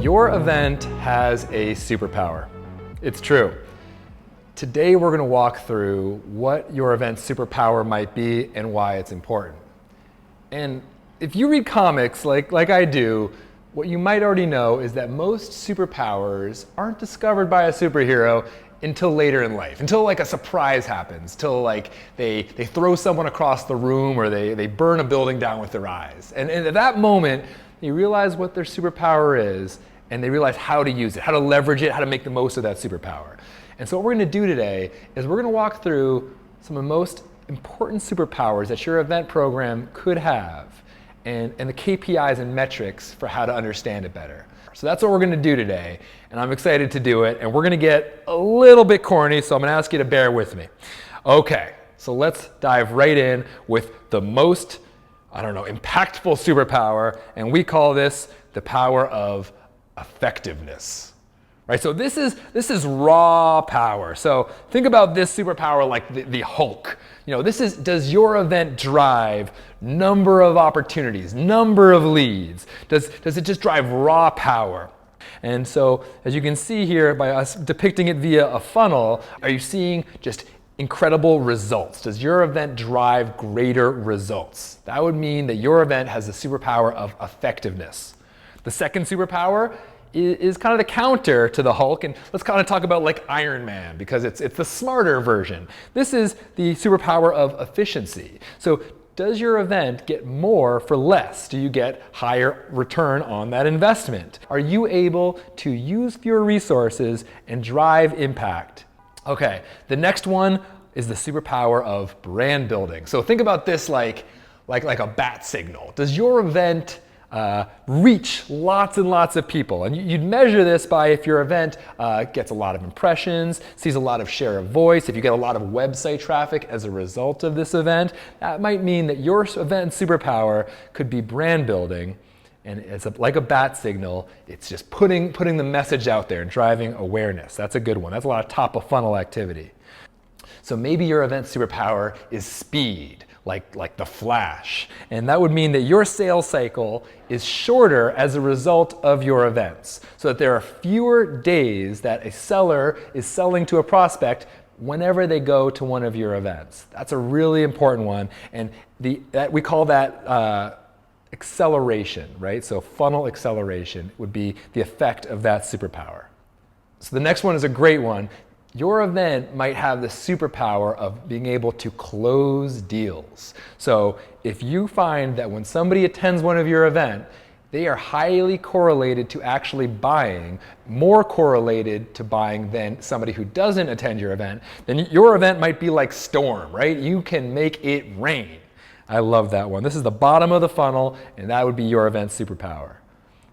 Your event has a superpower. It's true. Today we're going to walk through what your event's superpower might be and why it's important. And if you read comics like I do, what you might already know is that most superpowers aren't discovered by a superhero until later in life, until like a surprise happens, till like they throw someone across the room or they burn a building down with their eyes. And at that moment, you realize what their superpower is, and they realize how to use it, how to leverage it, how to make the most of that superpower. And so what we're going to do today is we're going to walk through some of the most important superpowers that your event program could have, and the KPIs and metrics for how to understand it better. So that's what we're going to do today, and I'm excited to do it, and we're going to get a little bit corny, so I'm going to ask you to bear with me. Okay, so let's dive right in with the most, impactful superpower, and we call this the power of effectiveness. Right, so this is raw power. So think about this superpower like the Hulk. Does your event drive number of opportunities, number of leads? Does it just drive raw power? And so as you can see here by us depicting it via a funnel, are you seeing just incredible results? Does your event drive greater results? That would mean that your event has the superpower of effectiveness. The second superpower is kind of the counter to the Hulk, and let's kind of talk about like Iron Man, because it's the smarter version. This is the superpower of efficiency. So does your event get more for less? Do you get higher return on that investment? Are you able to use fewer resources and drive impact? Okay, the next one is the superpower of brand building. So think about this like a bat signal. Does your event reach lots and lots of people? And you'd measure this by if your event gets a lot of impressions, sees a lot of share of voice, if you get a lot of website traffic as a result of this event. That might mean that your event superpower could be brand building, and it's like a bat signal. It's just putting the message out there and driving awareness. That's a good one. That's a lot of top of funnel activity. So maybe your event superpower is speed, like the Flash. And that would mean that your sales cycle is shorter as a result of your events, so that there are fewer days that a seller is selling to a prospect whenever they go to one of your events. That's a really important one, and we call that acceleration, right? So funnel acceleration would be the effect of that superpower. So the next one is a great one. Your event might have the superpower of being able to close deals. So if you find that when somebody attends one of your events, they are highly correlated to actually buying, more correlated to buying than somebody who doesn't attend your event, then your event might be like storm, right? You can make it rain. I love that one. This is the bottom of the funnel, and that would be your event superpower.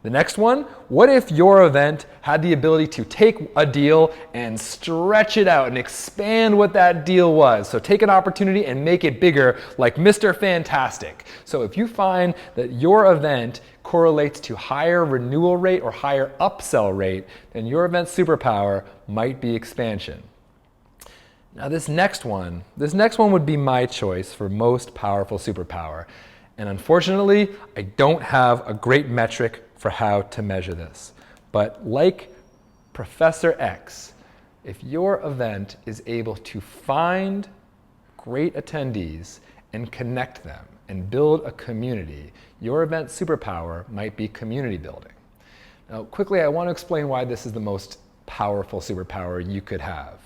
The next one, what if your event had the ability to take a deal and stretch it out and expand what that deal was? So take an opportunity and make it bigger, like Mr. Fantastic. So if you find that your event correlates to higher renewal rate or higher upsell rate, then your event superpower might be expansion. Now this next one would be my choice for most powerful superpower. And unfortunately, I don't have a great metric for how to measure this. But like Professor X, if your event is able to find great attendees and connect them and build a community, your event superpower might be community building. Now, quickly, I want to explain why this is the most powerful superpower you could have.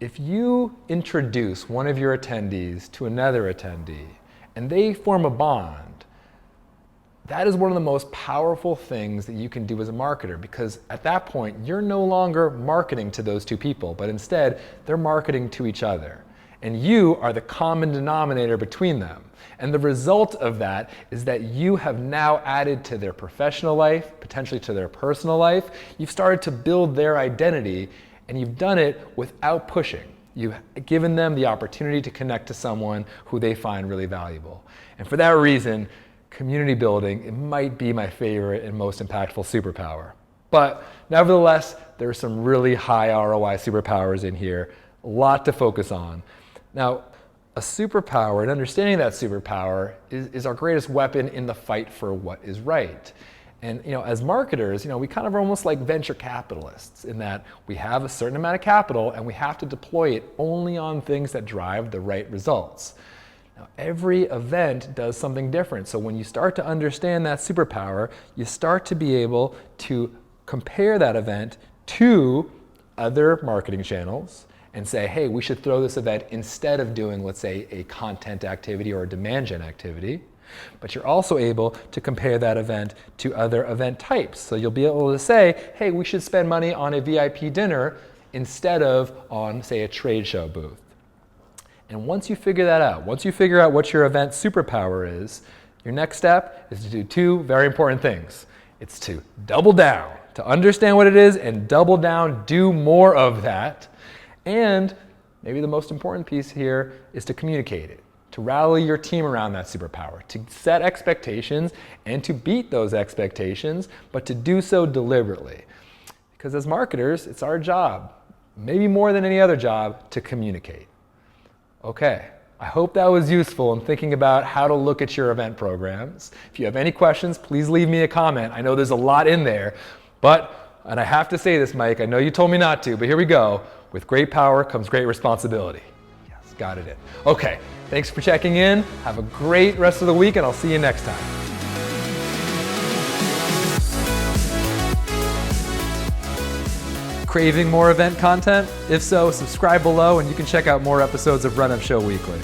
If you introduce one of your attendees to another attendee and they form a bond, that is one of the most powerful things that you can do as a marketer, because at that point, you're no longer marketing to those two people, but instead, they're marketing to each other. And you are the common denominator between them. And the result of that is that you have now added to their professional life, potentially to their personal life. You've started to build their identity, and you've done it without pushing. You've given them the opportunity to connect to someone who they find really valuable. And for that reason, community building, it might be my favorite and most impactful superpower. But nevertheless, there are some really high ROI superpowers in here, a lot to focus on. Now, a superpower, and understanding that superpower is our greatest weapon in the fight for what is right. And as marketers, we kind of are almost like venture capitalists in that we have a certain amount of capital and we have to deploy it only on things that drive the right results. Now, every event does something different. So when you start to understand that superpower, you start to be able to compare that event to other marketing channels and say, hey, we should throw this event instead of doing, let's say, a content activity or a demand gen activity. But you're also able to compare that event to other event types. So you'll be able to say, hey, we should spend money on a VIP dinner instead of on, say, a trade show booth. And once you figure that out, once you figure out what your event superpower is, your next step is to do two very important things. It's to double down, to understand what it is and double down, do more of that. And maybe the most important piece here is to communicate it, to rally your team around that superpower, to set expectations and to beat those expectations, but to do so deliberately. Because as marketers, it's our job, maybe more than any other job, to communicate. Okay, I hope that was useful in thinking about how to look at your event programs. If you have any questions, please leave me a comment. I know there's a lot in there, and I have to say this, Mike, I know you told me not to, but here we go. With great power comes great responsibility. Yes, got it in. Okay, thanks for checking in. Have a great rest of the week, and I'll see you next time. Craving more event content? If so, subscribe below and you can check out more episodes of Run Up Show Weekly.